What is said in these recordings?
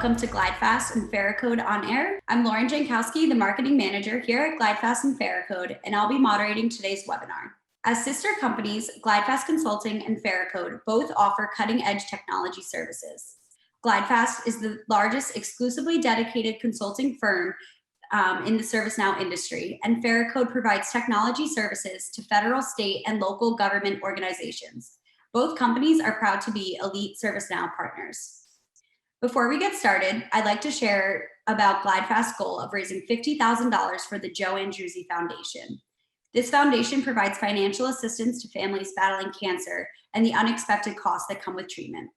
welcome to GlideFast and Pharicode on Air. I'm Lauren Jankowski, the Marketing Manager here at GlideFast and Pharicode, and I'll be moderating today's webinar. As sister companies, GlideFast Consulting and Pharicode both offer cutting-edge technology services. GlideFast is the largest exclusively dedicated consulting firm in the ServiceNow industry, and Pharicode provides technology services to federal, state, and local government organizations. Both companies are proud to be elite ServiceNow partners. Before we get started, I'd like to share about GlideFast's goal of raising $50,000 for the Joe Andruzzi Foundation. This foundation provides financial assistance to families battling cancer and the unexpected costs that come with treatment.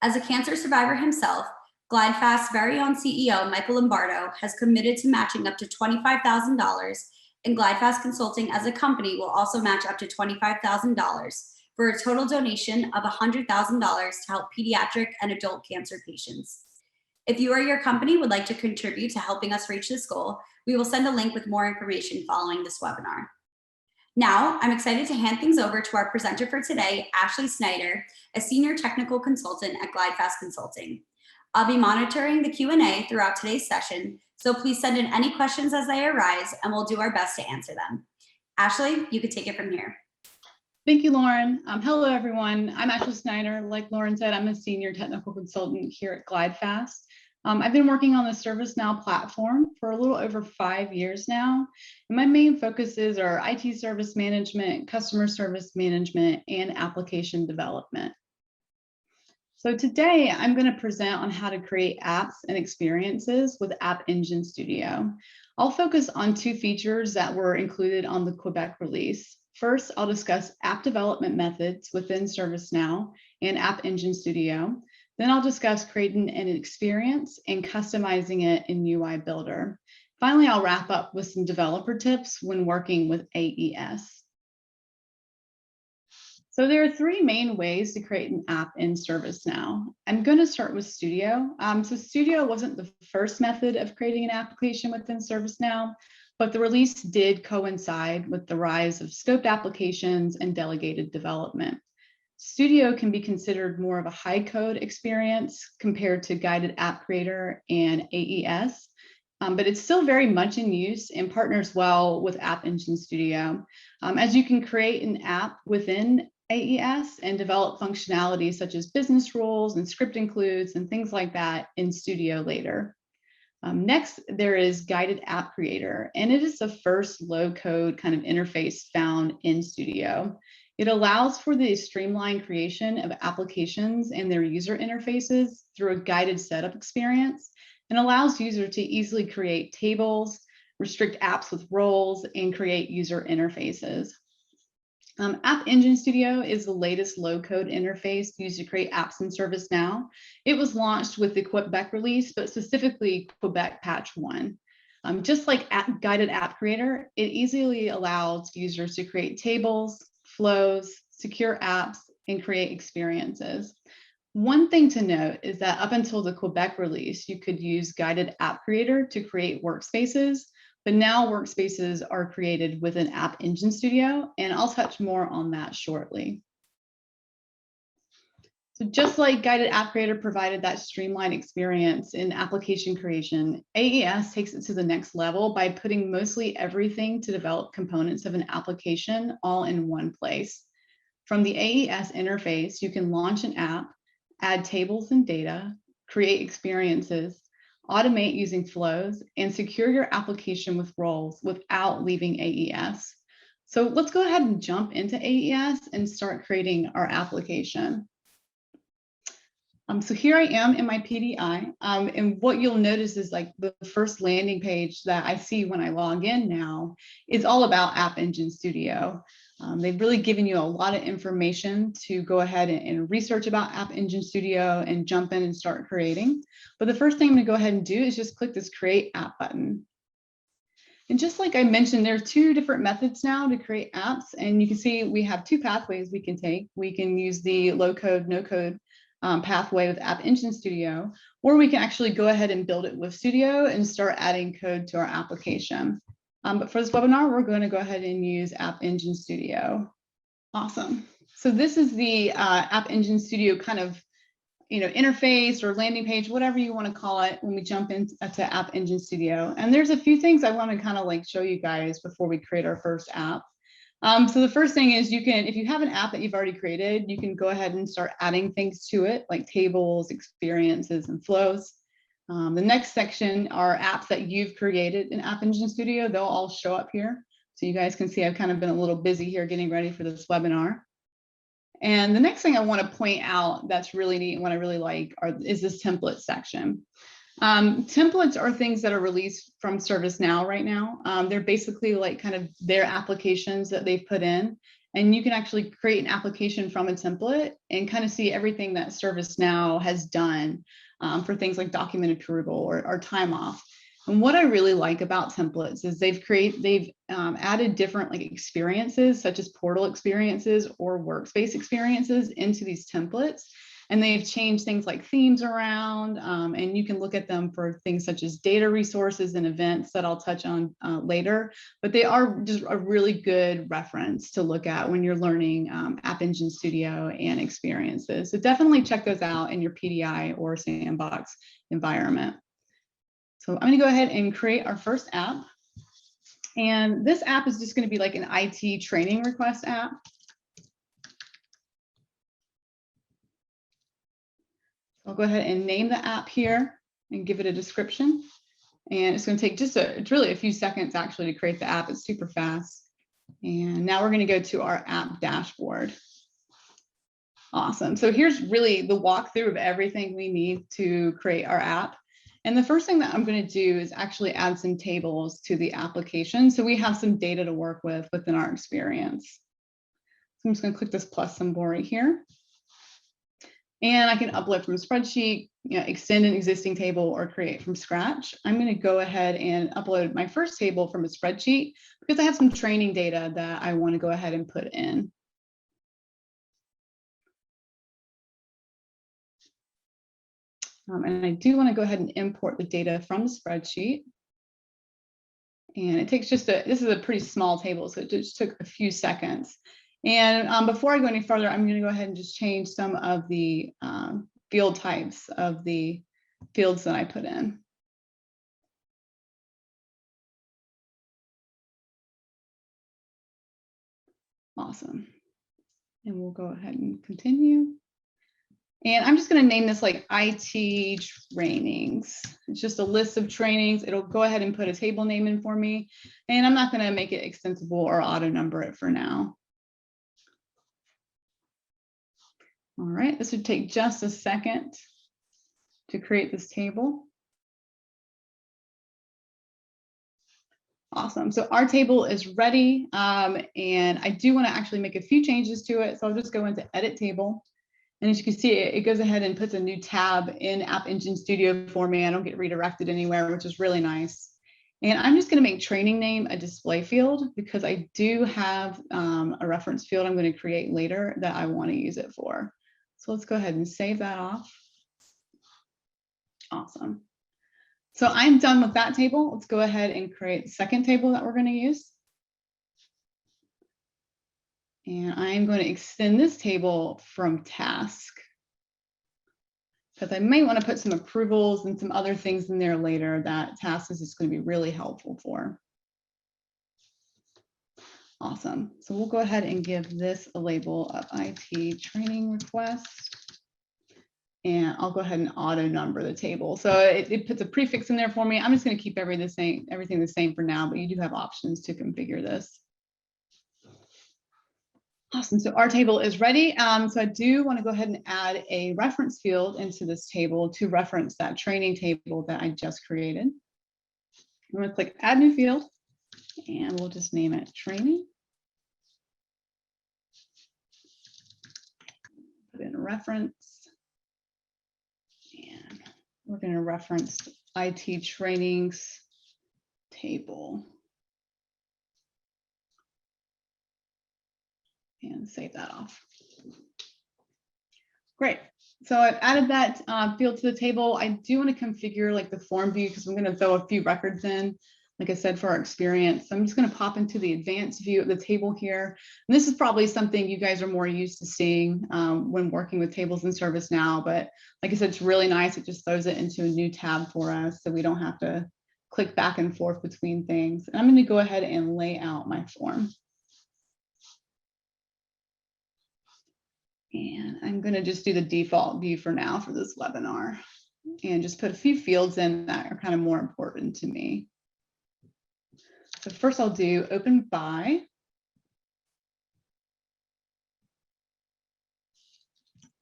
As a cancer survivor himself, GlideFast's very own CEO, Michael Lombardo, has committed to matching up to $25,000, and GlideFast Consulting as a company will also match up to $25,000 for a total donation of $100,000 to help pediatric and adult cancer patients. If you or your company would like to contribute to helping us reach this goal, we will send a link with more information following this webinar. Now, I'm excited to hand things over to our presenter for today, Ashley Snyder, a Senior Technical Consultant at GlideFast Consulting. I'll be monitoring the Q&A throughout today's session, so please send in any questions as they arise, and we'll do our best to answer them. Ashley, you could take it from here. Thank you, Lauren. Hello, everyone. I'm Ashley Snyder. Like Lauren said, I'm a Senior Technical Consultant here at GlideFast. I've been working on the ServiceNow platform for a little over 5 years now. And my main focuses are IT service management, customer service management, and application development. So today, I'm going to present on how to create apps and experiences with App Engine Studio. I'll focus on two features that were included on the Quebec Release. First, I'll discuss app development methods within ServiceNow and App Engine Studio. Then I'll discuss creating an experience and customizing it in UI Builder. Finally, I'll wrap up with some developer tips when working with AES. So there are three main ways to create an app in ServiceNow. I'm going to start with Studio. So Studio wasn't the first method of creating an application within ServiceNow, but the release did coincide with the rise of scoped applications and delegated development. Studio can be considered more of a high-code experience compared to Guided App Creator and AES, but it's still very much in use and partners well with App Engine Studio, as you can create an app within AES and develop functionality such as business rules and script includes and things like that in Studio later. Next, there is Guided App Creator, and it is the first low-code kind of interface found in Studio. It allows for the streamlined creation of applications and their user interfaces through a guided setup experience, and allows users to easily create tables, restrict apps with roles, and create user interfaces. App Engine Studio is the latest low-code interface used to create apps in ServiceNow. It was launched with the Quebec Release, but specifically Quebec Patch 1. Just like Guided App Creator, it easily allows users to create tables, flows, secure apps, and create experiences. One thing to note is that up until the Quebec Release, you could use Guided App Creator to create workspaces, but now workspaces are created within App Engine Studio, and I'll touch more on that shortly. So just like Guided App Creator provided that streamlined experience in application creation, AES takes it to the next level by putting mostly everything to develop components of an application all in one place. From the AES interface, you can launch an app, add tables and data, create experiences, automate using flows, and secure your application with roles without leaving AES. So let's go ahead and jump into AES and start creating our application. So here I am in my PDI, and what you'll notice is like the first landing page that I see when I log in now is all about App Engine Studio. They've really given you a lot of information to go ahead and research about App Engine Studio and jump in and start creating. But the first thing I'm going to go ahead and do is just click this Create App button. And just like I mentioned, there are two different methods now to create apps, and you can see we have two pathways we can take. We can use the low-code, no-code pathway with App Engine Studio, or we can actually go ahead and build it with Studio and start adding code to our application. But for this webinar, we're going to go ahead and use App Engine Studio. Awesome. So this is the App Engine Studio kind of interface or landing page, whatever you want to call it, when we jump into App Engine Studio. And there's a few things I want to kind of like show you guys before we create our first app. So the first thing is if you have an app that you've already created, you can go ahead and start adding things to it, like tables, experiences, and flows. The next section are apps that you've created in App Engine Studio. They'll all show up here. So you guys can see I've kind of been a little busy here getting ready for this webinar. And the next thing I want to point out that's really neat and what I really like is this template section. Templates are things that are released from ServiceNow right now. They're basically like kind of their applications that they've put in. And you can actually create an application from a template and kind of see everything that ServiceNow has done for things like document approval or time off. And what I really like about templates is they've added different like experiences, such as portal experiences or workspace experiences into these templates. And they've changed things like themes around, and you can look at them for things such as data resources and events that I'll touch on later. But they are just a really good reference to look at when you're learning App Engine Studio and experiences. So definitely check those out in your PDI or Sandbox environment. So I'm going to go ahead and create our first app. And this app is just going to be like an IT training request app. I'll go ahead and name the app here and give it a description. And it's going to take it's really a few seconds actually to create the app. It's super fast. And now we're going to go to our app dashboard. Awesome. So here's really the walkthrough of everything we need to create our app. And the first thing that I'm going to do is actually add some tables to the application. So we have some data to work with within our experience. So I'm just going to click this plus symbol right here. And I can upload from a spreadsheet, extend an existing table, or create from scratch. I'm going to go ahead and upload my first table from a spreadsheet because I have some training data that I want to go ahead and put in. And I do want to go ahead and import the data from the spreadsheet. And it takes this is a pretty small table, so it just took a few seconds. And before I go any further, I'm going to go ahead and just change some of the field types of the fields that I put in. Awesome. And we'll go ahead and continue. And I'm just going to name this like IT trainings. It's just a list of trainings. It'll go ahead and put a table name in for me. And I'm not going to make it extensible or auto number it for now. All right, this would take just a second to create this table. Awesome. So our table is ready. And I do want to actually make a few changes to it. So I'll just go into Edit Table. And as you can see, it goes ahead and puts a new tab in App Engine Studio for me. I don't get redirected anywhere, which is really nice. And I'm just going to make training name a display field because I do have a reference field I'm going to create later that I want to use it for. So let's go ahead and save that off. Awesome. So I'm done with that table. Let's go ahead and create the second table that we're going to use. And I'm going to extend this table from task because I might want to put some approvals and some other things in there later that task is just going to be really helpful for. Awesome. So we'll go ahead and give this a label of IT training request. And I'll go ahead and auto number the table. So it puts a prefix in there for me. I'm just going to keep everything the same for now, but you do have options to configure this. Awesome. So our table is ready. So I do want to go ahead and add a reference field into this table to reference that training table that I just created. I'm going to click Add New Field, and we'll just name it Training. Put in a reference. And we're going to reference IT trainings table. And save that off. Great. So I've added that field to the table. I do want to configure like the form view because I'm going to throw a few records in. like I said, for our experience. I'm just going to pop into the advanced view of the table here. And this is probably something you guys are more used to seeing when working with tables in ServiceNow. But like I said, it's really nice. It just throws it into a new tab for us, so we don't have to click back and forth between things. And I'm going to go ahead and lay out my form. And I'm going to just do the default view for now for this webinar and just put a few fields in that are kind of more important to me. So first I'll do open by.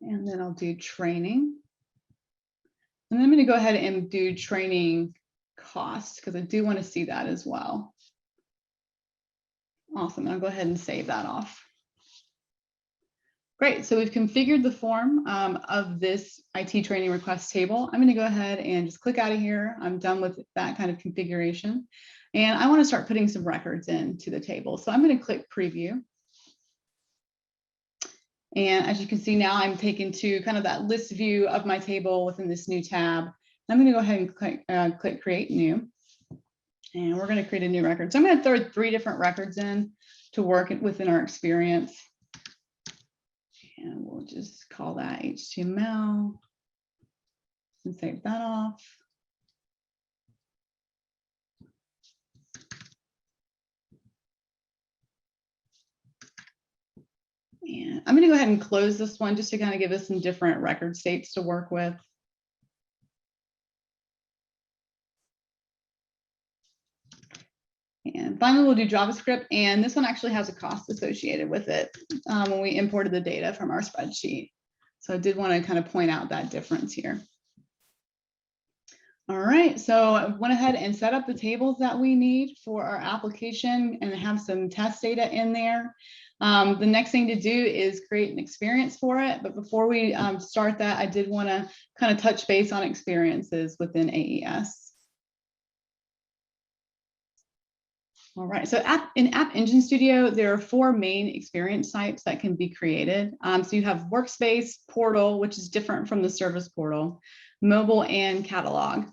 And then I'll do training. And then I'm going to go ahead and do training cost because I do want to see that as well. Awesome. I'll go ahead and save that off. Great. So we've configured the form of this IT training request table. I'm going to go ahead and just click out of here. I'm done with that kind of configuration. And I want to start putting some records into the table. So I'm going to click preview. And as you can see now, I'm taken to kind of that list view of my table within this new tab. I'm going to go ahead and click create new. And we're going to create a new record. So I'm going to throw 3 different records in to work within our experience. And we'll just call that HTML and save that off. And I'm going to go ahead and close this one just to kind of give us some different record states to work with. And finally, we'll do JavaScript. And this one actually has a cost associated with it when we imported the data from our spreadsheet. So I did want to kind of point out that difference here. All right, so I went ahead and set up the tables that we need for our application and have some test data in there. The next thing to do is create an experience for it. But before we start that, I did want to kind of touch base on experiences within AES. All right, so in App Engine Studio, there are 4 main experience types that can be created. So you have Workspace, Portal, which is different from the Service Portal, Mobile, and Catalog.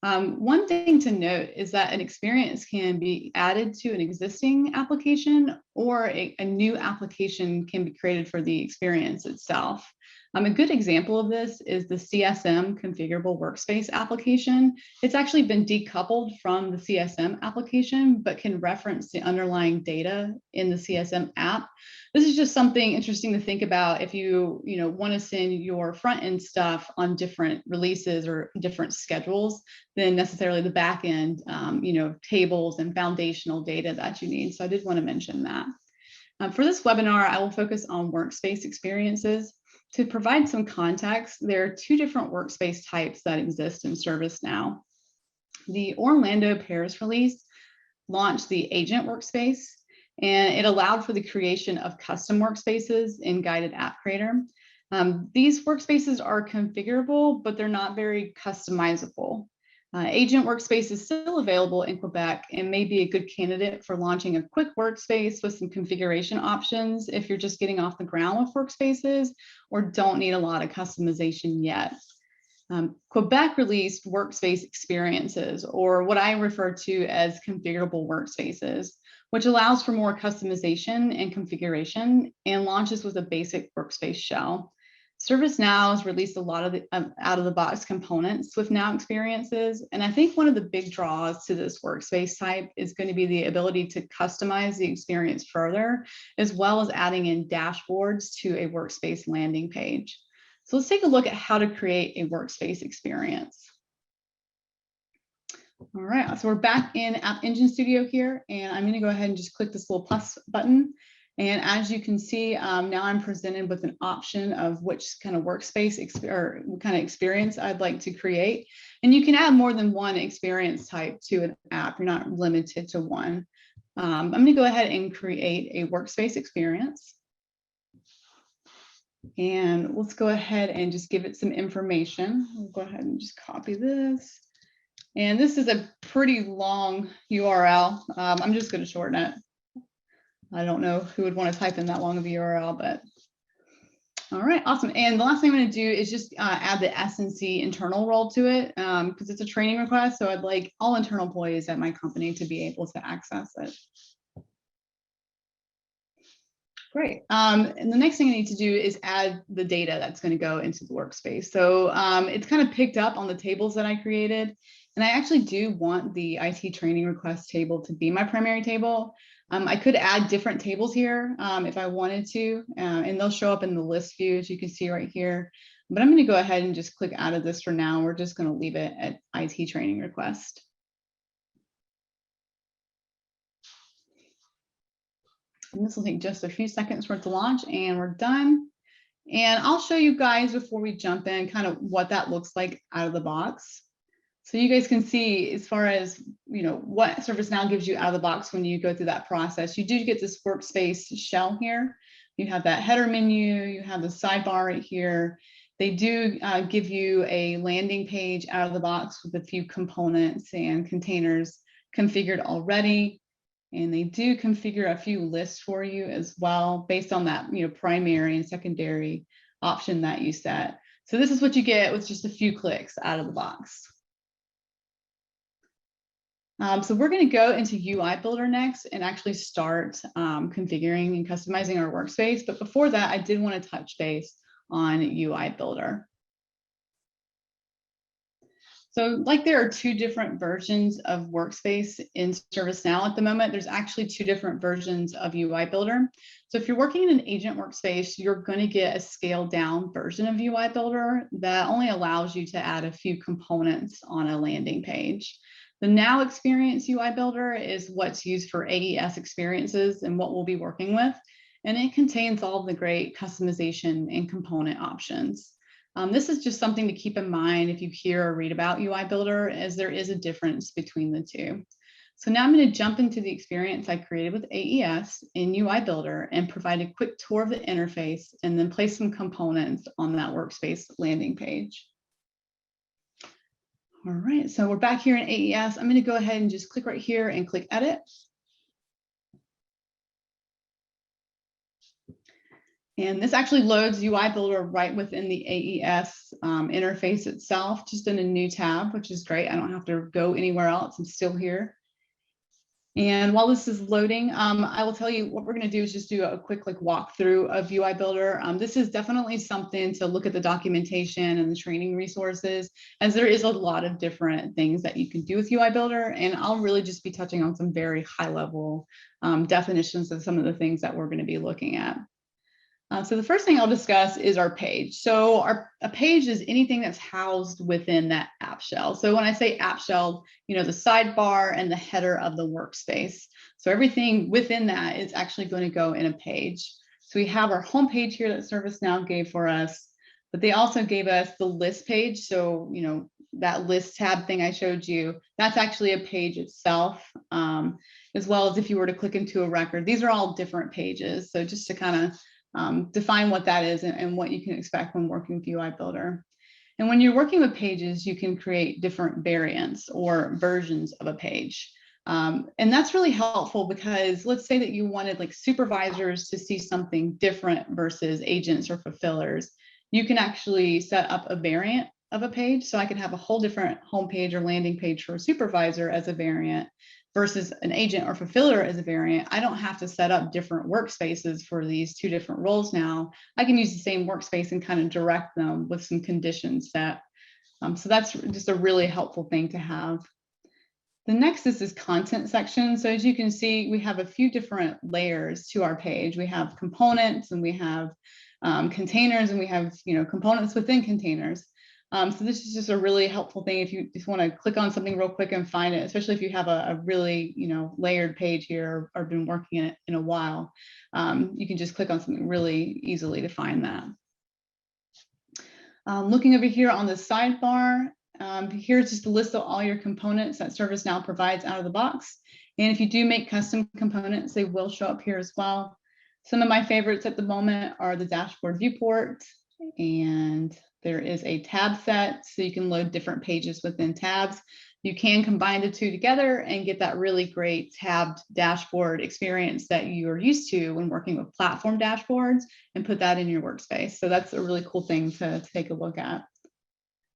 One thing to note is that an experience can be added to an existing application, or a new application can be created for the experience itself. A good example of this is the CSM configurable workspace application. It's actually been decoupled from the CSM application, but can reference the underlying data in the CSM app. This is just something interesting to think about if you want to send your front end stuff on different releases or different schedules than necessarily the back end, tables and foundational data that you need. So I did want to mention that. For this webinar, I will focus on workspace experiences. To provide some context, there are 2 different workspace types that exist in ServiceNow. The Orlando Paris release launched the agent workspace, and it allowed for the creation of custom workspaces in Guided App Creator. These workspaces are configurable, but they're not very customizable. Agent Workspace is still available in Quebec and may be a good candidate for launching a quick workspace with some configuration options if you're just getting off the ground with workspaces or don't need a lot of customization yet. Quebec released workspace experiences, or what I refer to as configurable workspaces, which allows for more customization and configuration and launches with a basic workspace shell. ServiceNow has released a lot of the out-of-the-box components with Now experiences, and I think one of the big draws to this workspace type is going to be the ability to customize the experience further, as well as adding in dashboards to a workspace landing page. So let's take a look at how to create a workspace experience. All right, so we're back in App Engine Studio here, and I'm going to go ahead and just click this little plus button. And as you can see, now I'm presented with an option of which kind of workspace or kind of experience I'd like to create. And you can add more than one experience type to an app. You're not limited to one. I'm going to go ahead and create a workspace experience. And let's go ahead and just give it some information. We'll go ahead and just copy this. And this is a pretty long URL. I'm just going to shorten it. I don't know who would want to type in that long of a URL, but All right, awesome. And the last thing I'm going to do is just add the S&C internal role to it because it's a training request. So I'd like all internal employees at my company to be able to access it. Great. And the next thing I need to do is add the data that's going to go into the workspace. So it's kind of picked up on the tables that I created. And I actually do want the IT training request table to be my primary table. I could add different tables here if I wanted to, and they'll show up in the list view, as you can see right here. But I'm going to go ahead and just click out of this for now. We're just going to leave it at IT training request. And this will take just a few seconds for it to launch, and we're done. And I'll show you guys before we jump in kind of what that looks like out of the box. So you guys can see as far as, what ServiceNow gives you out of the box when you go through that process. You do get this workspace shell here. You have that header menu, you have the sidebar right here. They do give you a landing page out of the box with a few components and containers configured already. And they do configure a few lists for you as well, based on that, primary and secondary option that you set. So this is what you get with just a few clicks out of the box. So we're going to go into UI Builder next and actually start configuring and customizing our workspace. But before that, I did want to touch base on UI Builder. So like there are two different versions of Workspace in ServiceNow at the moment. There's actually two different versions of UI Builder. So if you're working in an agent workspace, you're going to get a scaled down version of UI Builder that only allows you to add a few components on a landing page. The Now Experience UI Builder is what's used for AES experiences and what we'll be working with. And it contains all of the great customization and component options. This is just something to keep in mind if you hear or read about UI Builder, as there is a difference between the two. So now I'm going to jump into the experience I created with AES in UI Builder and provide a quick tour of the interface and then place some components on that workspace landing page. All right, so we're back here in AES. I'm going to go ahead and just click right here and click Edit. And this actually loads UI Builder right within the AES interface itself, just in a new tab, which is great. I don't have to go anywhere else. I'm still here. And while this is loading, I will tell you what we're going to do is just do a quick walkthrough of UI Builder. This is definitely something to look at the documentation and the training resources, as there is a lot of different things that you can do with UI Builder. And I'll really just be touching on some very high level definitions of some of the things that we're going to be looking at. So the first thing I'll discuss is our page. So a page is anything that's housed within that app shell. So when I say app shell, the sidebar and the header of the workspace. So everything within that is actually going to go in a page. So we have our home page here that ServiceNow gave for us, but they also gave us the list page. So, that list tab thing I showed you, that's actually a page itself, as well as if you were to click into a record. These are all different pages. So just to kind of define what that is and what you can expect when working with UI Builder. And when you're working with pages, you can create different variants or versions of a page. And that's really helpful because let's say that you wanted supervisors to see something different versus agents or fulfillers. You can actually set up a variant of a page. So I could have a whole different homepage or landing page for a supervisor as a variant versus an agent or fulfiller as a variant. I don't have to set up different workspaces for these two different roles now. I can use the same workspace and kind of direct them with some conditions set. So that's just a really helpful thing to have. The next is this content section. So as you can see, we have a few different layers to our page. We have components and we have containers and we have components within containers. So this is just a really helpful thing if you just want to click on something real quick and find it, especially if you have a really layered page here or been working in it in a while. You can just click on something really easily to find that. Looking over here on the sidebar, here's just a list of all your components that ServiceNow provides out of the box. And if you do make custom components, they will show up here as well. Some of my favorites at the moment are the dashboard viewport, and there is a tab set, so you can load different pages within tabs. you can combine the two together and get that really great tabbed dashboard experience that you are used to when working with platform dashboards, and put that in your workspace. So that's a really cool thing to take a look at.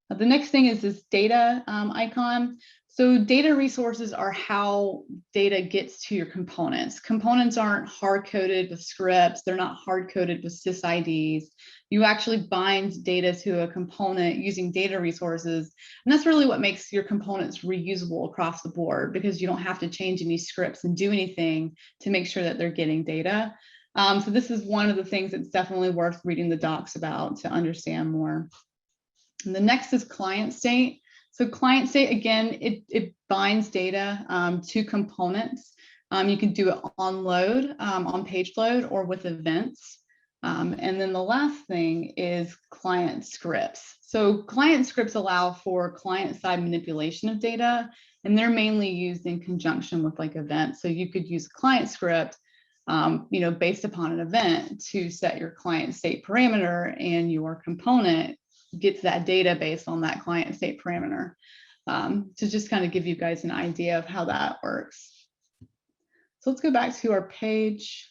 The next thing is this data icon. So data resources are how data gets to your components. Components aren't hard-coded with scripts. They're not hard-coded with sysids. You actually bind data to a component using data resources. And that's really what makes your components reusable across the board, because you don't have to change any scripts and do anything to make sure that they're getting data. So this is one of the things that's definitely worth reading the docs about to understand more. And the next is client state. So client state, again, it binds data to components. You can do it on load, on page load, or with events. And then the last thing is client scripts. So client scripts allow for client-side manipulation of data, and they're mainly used in conjunction with like events. So you could use a client script, based upon an event to set your client state parameter, and your component gets that data based on that client state parameter. To just kind of give you guys an idea of how that works. So let's go back to our page.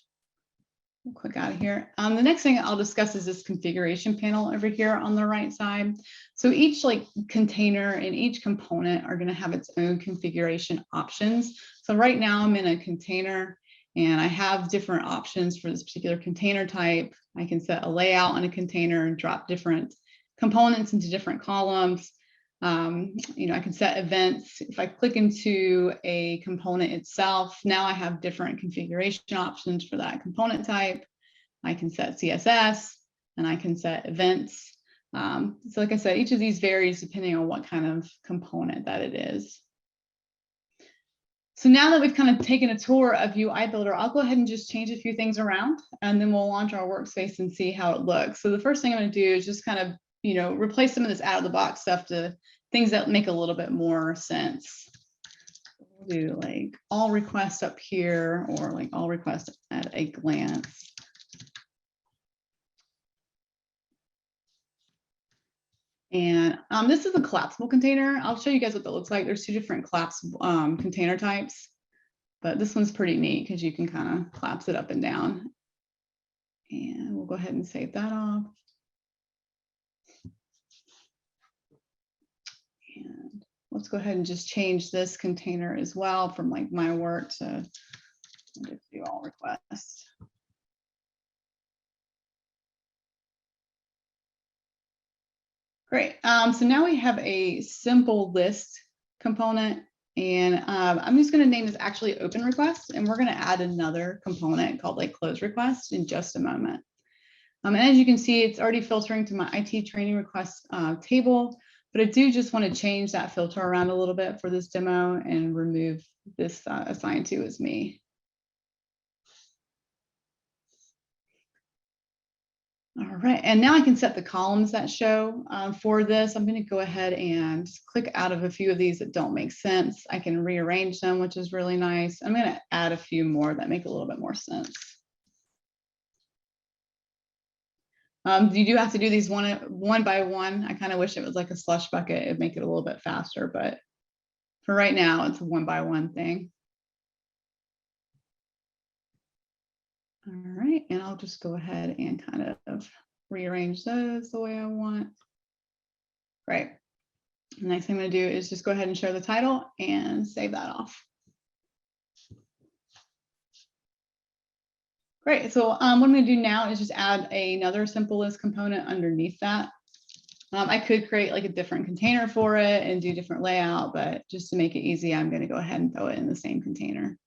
We'll click out of here. The next thing I'll discuss is this configuration panel over here on the right side. So each container and each component are going to have its own configuration options. So right now I'm in a container, and I have different options for this particular container type. I can set a layout on a container and drop different components into different columns. I can set events. If I click into a component itself, now I have different configuration options for that component type. I can set CSS, and I can set events. So like I said, each of these varies depending on what kind of component that it is. So now that we've kind of taken a tour of UI Builder, I'll go ahead and just change a few things around, and then we'll launch our workspace and see how it looks. So the first thing I'm going to do is just kind of replace some of this out of the box stuff to things that make a little bit more sense. We'll do like all requests up here, or like all requests at a glance. And this is a collapsible container. I'll show you guys what that looks like. There's two different collapsible container types, but this one's pretty neat because you can kind of collapse it up and down. And we'll go ahead and save that off. And let's go ahead and just change this container as well from like my work to just do all requests. Great. So now we have a simple list component, and I'm just going to name this actually open request, and we're going to add another component called like close request in just a moment. And as you can see, it's already filtering to my IT training requests table, but I do just want to change that filter around a little bit for this demo and remove this assigned to as me. All right, and now I can set the columns that show for this. I'm going to go ahead and click out of a few of these that don't make sense. I can rearrange them, which is really nice. I'm going to add a few more that make a little bit more sense. You do have to do these one by one. I kind of wish it was like a slush bucket. It'd make it a little bit faster, but for right now, it's a one by one thing. All right, and I'll just go ahead and kind of rearrange those the way I want. Great. The next thing I'm going to do is just go ahead and show the title and save that off. Great. So what I'm going to do now is just add another simple list component underneath that. I could create like a different container for it and do different layout, but just to make it easy, I'm going to go ahead and throw it in the same container.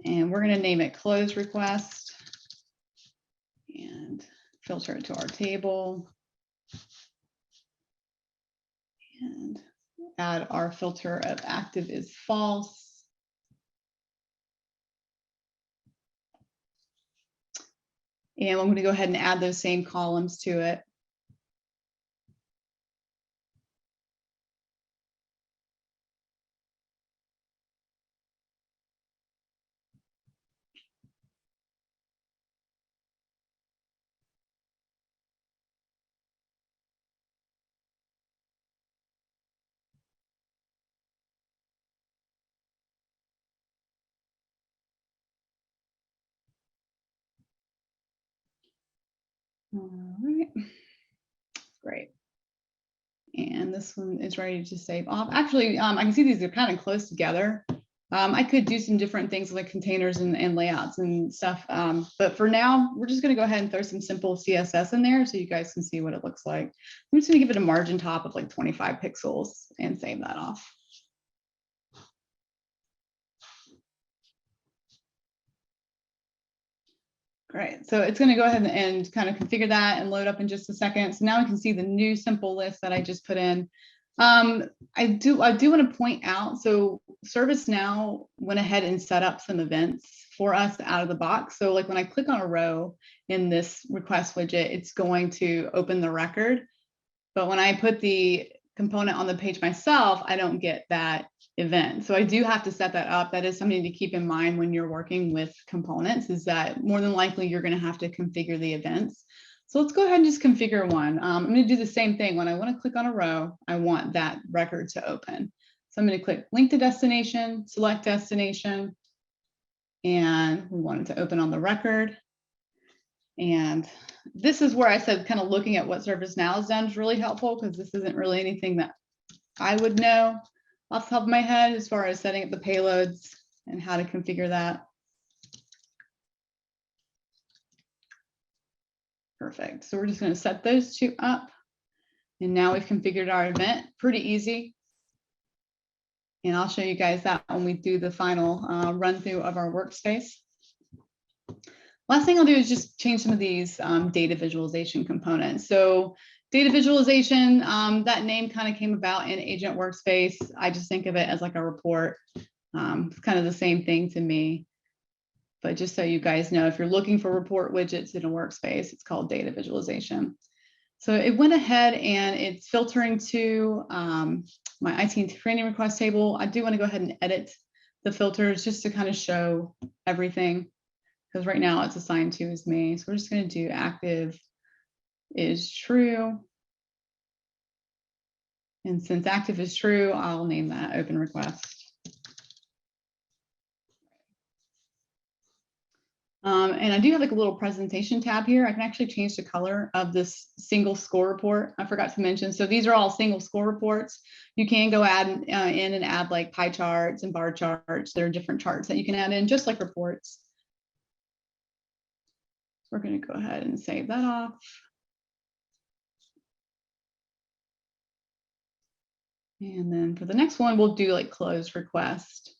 And we're going to name it close request and filter it to our table. And add our filter of active is false. And I'm going to go ahead and add those same columns to it. All right, great. And this one is ready to save off. Actually, I can see these are kind of close together. I could do some different things like containers and layouts and stuff. But for now, we're just going to go ahead and throw some simple CSS in there so you guys can see what it looks like. I'm just going to give it a margin top of like 25 pixels and save that off. Great, so it's going to go ahead and kind of configure that and load up in just a second. So now we can see the new simple list that I just put in. I do want to point out, so ServiceNow went ahead and set up some events for us out of the box. So like when I click on a row in this request widget, it's going to open the record. But when I put the component on the page myself, I don't get that event. So I do have to set that up. That is something to keep in mind when you're working with components, is that more than likely you're going to have to configure the events. So let's go ahead and just configure one. I'm going to do the same thing. When I want to click on a row, I want that record to open. So I'm going to click link to destination, select destination, and we want it to open on the record. And this is where I said kind of looking at what ServiceNow has done is really helpful, because this isn't really anything that I would know off the top of my head as far as setting up the payloads and how to configure that. Perfect. So we're just going to set those two up. And now we've configured our event. Pretty easy. And I'll show you guys that when we do the final run through of our workspace. Last thing I'll do is just change some of these data visualization components. So data visualization, that name kind of came about in Agent Workspace. I just think of it as like a report. It's kind of the same thing to me. But just so you guys know, if you're looking for report widgets in a workspace, it's called data visualization. So it went ahead and it's filtering to my IT and training request table. I do want to go ahead and edit the filters just to kind of show everything, because right now it's assigned to is me. So we're just going to do active is true. And since active is true, I'll name that open request. And I do have like a little presentation tab here. I can actually change the color of this single score report. I forgot to mention. So these are all single score reports. You can go add in and add like pie charts and bar charts. There are different charts that you can add in, just like reports. We're going to go ahead and save that off. And then for the next one, we'll do like close request.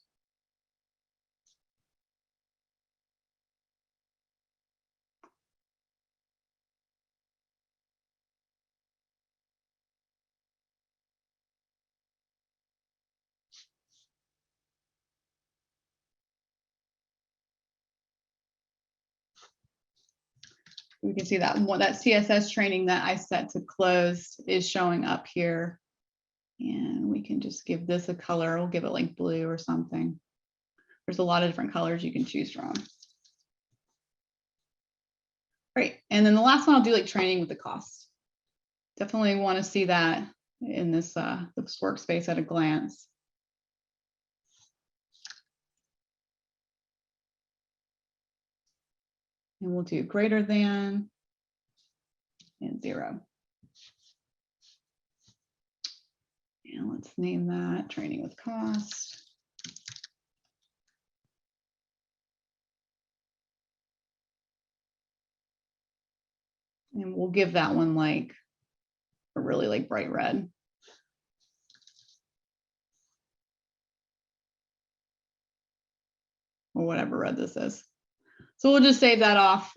We can see that that CSS training that I set to closed is showing up here. And we can just give this a color. We'll give it like blue or something. There's a lot of different colors you can choose from. Great. And then the last one, I'll do like training with the cost. Definitely want to see that in this workspace at a glance. And we'll do greater than and 0. And let's name that training with cost. And we'll give that one like a really like bright red. Or whatever red this is. So we'll just save that off.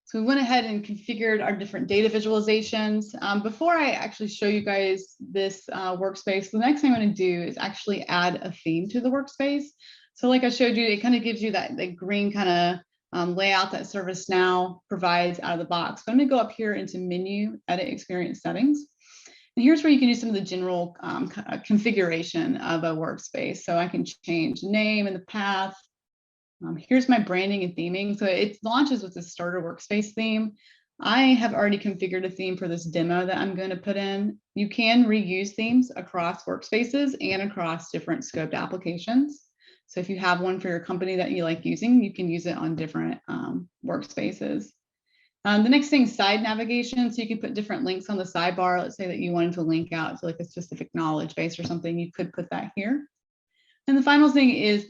So we went ahead and configured our different data visualizations. Before I actually show you guys this workspace, the next thing I'm going to do is actually add a theme to the workspace. So like I showed you, it kind of gives you that green kind of layout that ServiceNow provides out of the box. But I'm going to go up here into menu, edit experience settings. And here's where you can do some of the general configuration of a workspace. So I can change the name and the path. Here's my branding and theming. So it launches with the starter workspace theme. I have already configured a theme for this demo that I'm going to put in. You can reuse themes across workspaces and across different scoped applications. So if you have one for your company that you like using, you can use it on different workspaces. The next thing is side navigation. So you can put different links on the sidebar. Let's say that you wanted to link out to like a specific knowledge base or something, you could put that here. And the final thing is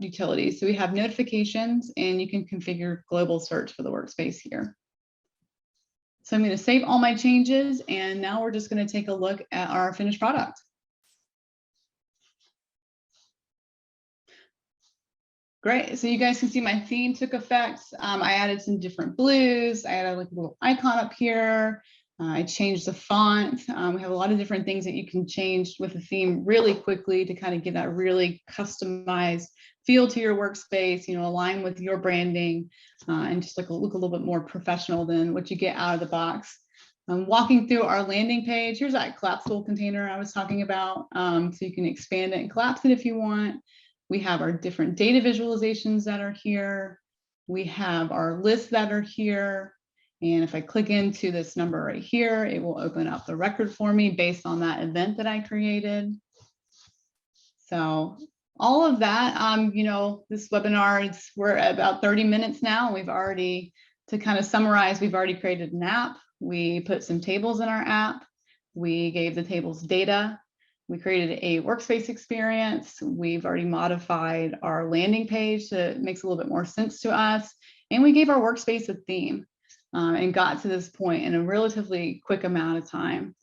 utilities. So we have notifications, and you can configure global search for the workspace here. So I'm going to save all my changes, and now we're just going to take a look at our finished product. Great, so you guys can see my theme took effect. I added some different blues. I added like a little icon up here. I changed the font. We have a lot of different things that you can change with the theme really quickly to kind of get that really customized feel to your workspace, you know, align with your branding, and just like look a little bit more professional than what you get out of the box. Walking through our landing page, here's that collapsible container I was talking about. So you can expand it and collapse it if you want. We have our different data visualizations that are here. We have our lists that are here. And if I click into this number right here, it will open up the record for me based on that event that I created. So all of that, you know, this webinar, we're at about 30 minutes now. We've already, to kind of summarize, we've already created an app. We put some tables in our app. We gave the tables data. We created a workspace experience. We've already modified our landing page so it makes a little bit more sense to us. And we gave our workspace a theme, and got to this point in a relatively quick amount of time.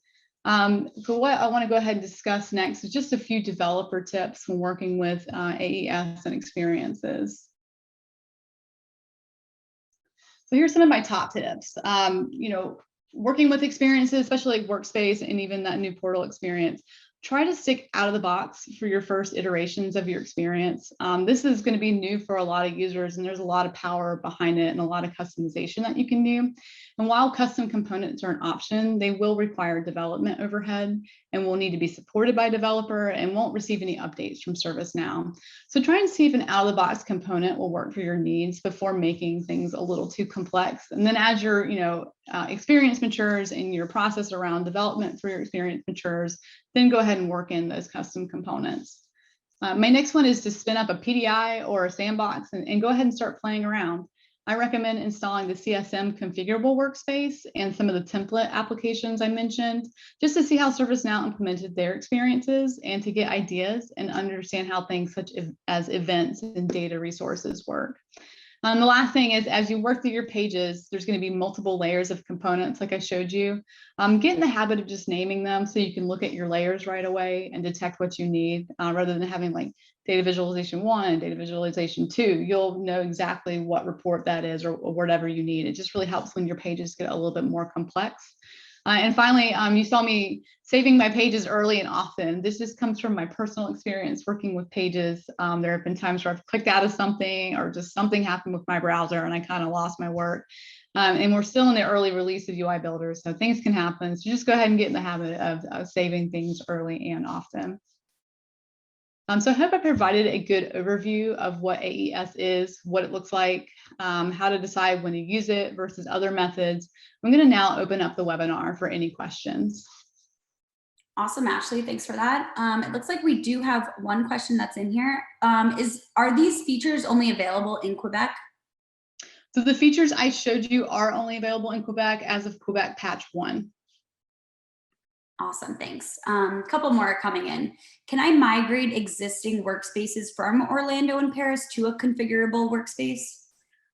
So what I want to go ahead and discuss next is just a few developer tips when working with AES and experiences. So here's some of my top tips. You know, working with experiences, especially like workspace and even that new portal experience, try to stick out of the box for your first iterations of your experience. This is going to be new for a lot of users, and there's a lot of power behind it and a lot of customization that you can do. And while custom components are an option, they will require development overhead and will need to be supported by a developer and won't receive any updates from ServiceNow. So try and see if an out-of-the-box component will work for your needs before making things a little too complex. And then as your experience matures and your process around development for your experience matures, then go ahead and work in those custom components. My next one is to spin up a PDI or a sandbox and go ahead and start playing around. I recommend installing the CSM configurable workspace and some of the template applications I mentioned, just to see how ServiceNow implemented their experiences and to get ideas and understand how things such as events and data resources work. The last thing is, as you work through your pages, there's going to be multiple layers of components like I showed you. Get in the habit of just naming them so you can look at your layers right away and detect what you need, rather than having like data visualization 1 and data visualization 2. You'll know exactly what report that is or whatever you need. It just really helps when your pages get a little bit more complex. And finally, you saw me saving my pages early and often. This just comes from my personal experience working with pages. There have been times where I've clicked out of something or just something happened with my browser and I kind of lost my work. And we're still in the early release of UI Builder, so things can happen. So just go ahead and get in the habit of saving things early and often. So I hope I provided a good overview of what AES is, what it looks like, how to decide when to use it versus other methods. I'm going to now open up the webinar for any questions. Awesome, Ashley. Thanks for that. It looks like we do have one question that's in here. Are these features only available in Quebec? So the features I showed you are only available in Quebec as of Quebec Patch 1. Awesome, thanks. A couple more are coming in. Can I migrate existing workspaces from Orlando and Paris to a configurable workspace?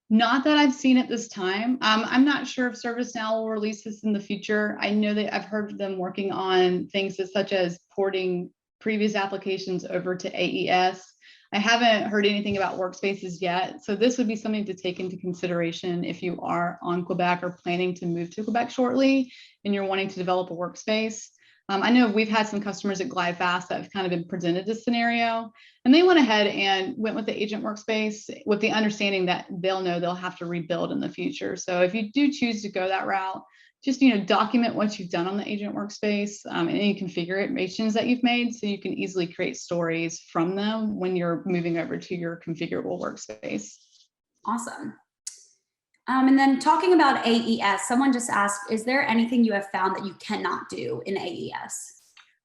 Not that I've seen at this time. I'm not sure if ServiceNow will release this in the future. I know that I've heard them working on things such as porting previous applications over to AES. I haven't heard anything about workspaces yet. So this would be something to take into consideration if you are on Quebec or planning to move to Quebec shortly and you're wanting to develop a workspace. I know we've had some customers at GlideFast that have kind of been presented this scenario, and they went ahead and went with the agent workspace with the understanding that they'll know they'll have to rebuild in the future. So if you do choose to go that route, just document what you've done on the agent workspace and any configurations that you've made so you can easily create stories from them when you're moving over to your configurable workspace. Awesome. And then talking about AES, someone just asked, is there anything you have found that you cannot do in AES?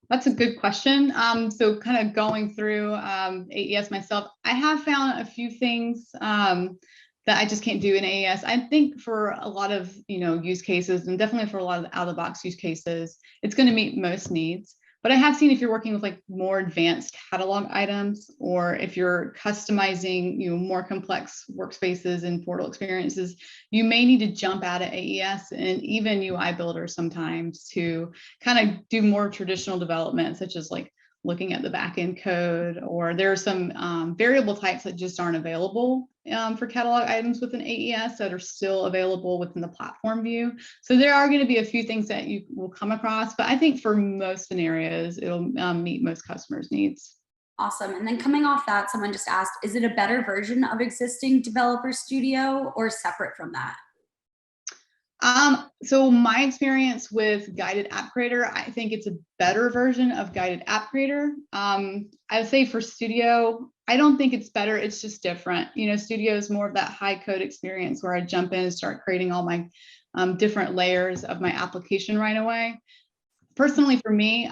That's a good question. So kind of going through AES myself, I have found a few things that that I just can't do in AES. I think for a lot of, use cases, and definitely for a lot of out of the box use cases, it's going to meet most needs. But I have seen if you're working with like more advanced catalog items, or if you're customizing, more complex workspaces and portal experiences, you may need to jump out of AES and even UI Builder sometimes to kind of do more traditional development, such as like looking at the backend code, or there are some variable types that just aren't available for catalog items within AES that are still available within the platform view. So there are going to be a few things that you will come across, but I think for most scenarios, it'll meet most customers' needs. Awesome. And then coming off that, someone just asked, is it a better version of existing Developer Studio or separate from that? So my experience with Guided App Creator, I think it's a better version of Guided App Creator. I would say for Studio, I don't think it's better. It's just different. Studio is more of that high code experience where I jump in and start creating all my different layers of my application right away. Personally, for me,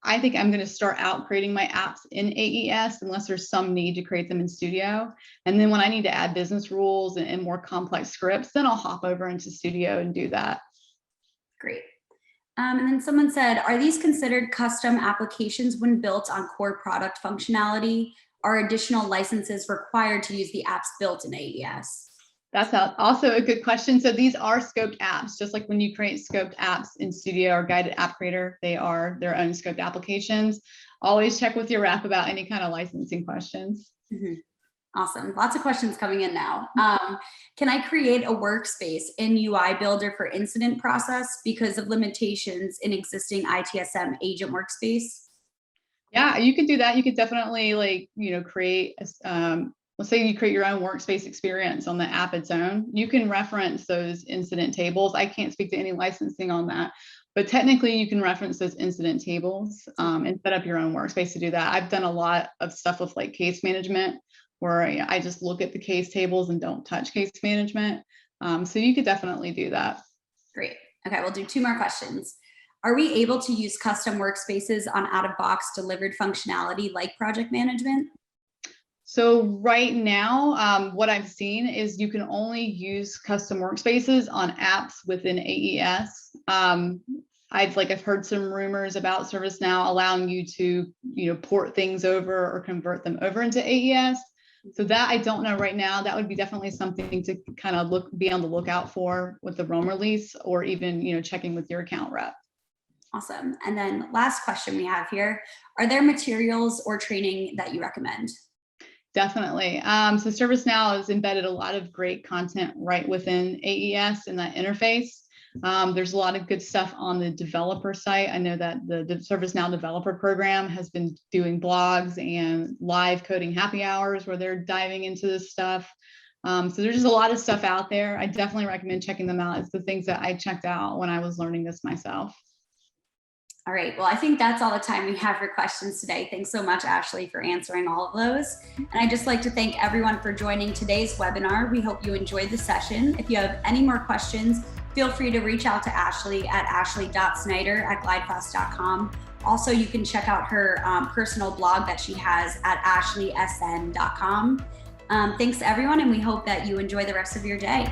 I think I'm going to start out creating my apps in AES unless there's some need to create them in Studio. And then when I need to add business rules and more complex scripts, then I'll hop over into Studio and do that. Great. And then someone said, are these considered custom applications when built on core product functionality? Are additional licenses required to use the apps built in AES? That's also a good question. So these are scoped apps, just like when you create scoped apps in Studio or Guided App Creator, they are their own scoped applications. Always check with your rep about any kind of licensing questions. Mm-hmm. Awesome. Lots of questions coming in now. Can I create a workspace in UI Builder for incident process because of limitations in existing ITSM agent workspace? Yeah, you could do that. You could definitely create let's say you create your own workspace experience on the app its own. You can reference those incident tables. I can't speak to any licensing on that, but technically you can reference those incident tables and set up your own workspace to do that. I've done a lot of stuff with like case management where I just look at the case tables and don't touch case management. So you could definitely do that. Great. Okay, we'll do 2 more questions. Are we able to use custom workspaces on out-of-box delivered functionality like project management? So right now, what I've seen is you can only use custom workspaces on apps within AES. I've heard some rumors about ServiceNow allowing you to, port things over or convert them over into AES. So that I don't know right now. That would be definitely something to kind of be on the lookout for with the Rome release, or even, checking with your account rep. Awesome. And then last question we have here, are there materials or training that you recommend? Definitely. So ServiceNow has embedded a lot of great content right within AES in that interface. There's a lot of good stuff on the developer site. I know that the ServiceNow developer program has been doing blogs and live coding happy hours where they're diving into this stuff. So there's just a lot of stuff out there. I definitely recommend checking them out. It's the things that I checked out when I was learning this myself. All right, well, I think that's all the time we have for questions today. Thanks so much, Ashley, for answering all of those. And I'd just like to thank everyone for joining today's webinar. We hope you enjoyed the session. If you have any more questions, feel free to reach out to Ashley at ashley.snyder@glidefast.com. Also, you can check out her personal blog that she has at ashleysn.com. Thanks to everyone, and we hope that you enjoy the rest of your day.